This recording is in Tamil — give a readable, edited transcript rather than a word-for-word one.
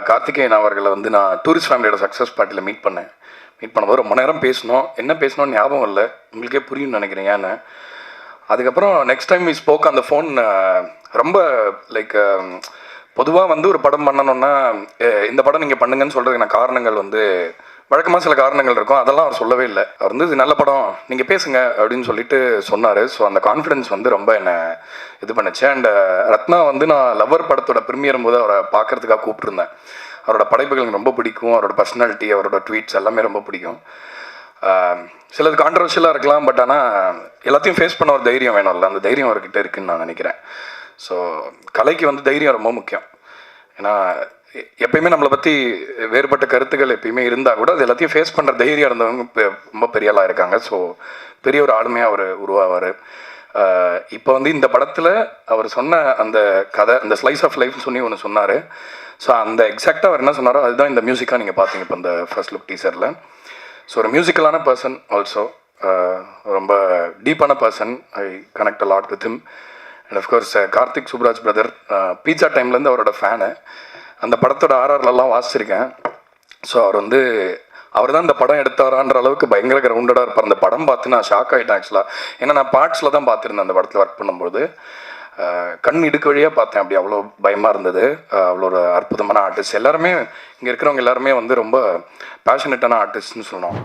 கார்த்திகேயன் அவர்களை வந்து நான் டூரிஸ்ட் ஃபேமிலியோட சக்ஸஸ் பார்ட்டியில் மீட் பண்ணும்போது ரொம்ப நேரம் பேசணும். என்ன பேசணும்னு ஞாபகம் இல்லை, உங்களுக்கே புரியும்னு நினைக்கிறேன் ஏன்னு. அதுக்கப்புறம் நெக்ஸ்ட் டைம் வி ஸ்போக் அந்த ஃபோன் ரொம்ப லைக் பொதுவாக வந்து ஒரு படம் பண்ணணுன்னா இந்த படம் நீங்கள் பண்ணுங்கன்னு சொல்கிறதுக்கான காரணங்கள் வந்து வழக்கமாக சில காரணங்கள் இருக்கும், அதெல்லாம் அவர் சொல்லவே இல்லை. அவர் வந்து இது நல்ல படம் நீங்கள் பேசுங்க அப்படின்னு சொல்லிட்டு சொன்னார். ஸோ அந்த கான்ஃபிடென்ஸ் வந்து ரொம்ப என்னை இது பண்ணுச்சு. அண்ட் ரத்னா வந்து நான் லவ்வர் படத்தோட ப்ரீமியரும் போது அவரை பார்க்கறதுக்காக கூப்பிட்டுருந்தேன். அவரோட படைப்புகள் எனக்கு ரொம்ப பிடிக்கும், அவரோட பர்சனாலிட்டி, அவரோட ட்வீட்ஸ் எல்லாமே ரொம்ப பிடிக்கும். சிலது கான்ட்ரவர்ஷியலாக இருக்கலாம், பட் ஆனால் எல்லாத்தையும் ஃபேஸ் பண்ண ஒரு தைரியம் வேணும்ல, அந்த தைரியம் அவர்கிட்ட இருக்குதுன்னு நான் நினைக்கிறேன். ஸோ கலைக்கு வந்து தைரியம் ரொம்ப முக்கியம். ஏன்னா எப்பயுமே நம்மளை பற்றி வேறுபட்ட கருத்துக்கள் எப்பயுமே இருந்தால் கூட அது எல்லாத்தையும் ஃபேஸ் பண்ணுற தைரியம் இருந்தவங்க ரொம்ப பெரிய ஆளாக இருக்காங்க. ஸோ பெரிய ஒரு ஆளுமையாக அவர் உருவாவார். இப்போ வந்து இந்த படத்தில் அவர் சொன்ன அந்த கதை, அந்த ஸ்லைஸ் ஆஃப் லைஃப்னு சொல்லி ஒன்று சொன்னார். ஸோ அந்த எக்ஸாக்டாக அவர் என்ன சொன்னாரோ அதுதான் இந்த மியூசிக்காக நீங்கள் பார்த்தீங்க இப்போ இந்த ஃபர்ஸ்ட் லுக் டீசரில். ஸோ ஒரு மியூசிக்கலான பர்சன், ஆல்சோ ரொம்ப டீப்பான person. I connect a lot with him. And of course Karthik Subbaraj brother, Pizza டைம்லேருந்து அவரோட ஃபேனு. அந்த படத்தோட ஆர்ஆர்லலாம் வாசிச்சிருக்கேன். ஸோ அவர் தான் இந்த படம் எடுத்தாரான்ற அளவுக்கு பயங்கர கிரவுண்டடாக இருப்பார். அந்த படம் பார்த்து நான் ஷாக் ஆகிட்டேன் ஆக்சுவலாக. ஏன்னா நான் பார்ட்ஸில் தான் பார்த்துருந்தேன் அந்த படத்தில் ஒர்க் பண்ணும்போது. கண் இடுக்கு வழியாக பார்த்தேன், அப்படி அவ்வளோ பயமாக இருந்தது. அவ்வளோ ஒரு அற்புதமான ஆர்டிஸ்ட். எல்லாருமே இங்கே இருக்கிறவங்க எல்லாருமே வந்து ரொம்ப பேஷனேட்டான ஆர்டிஸ்ட்னு சொல்லணும்.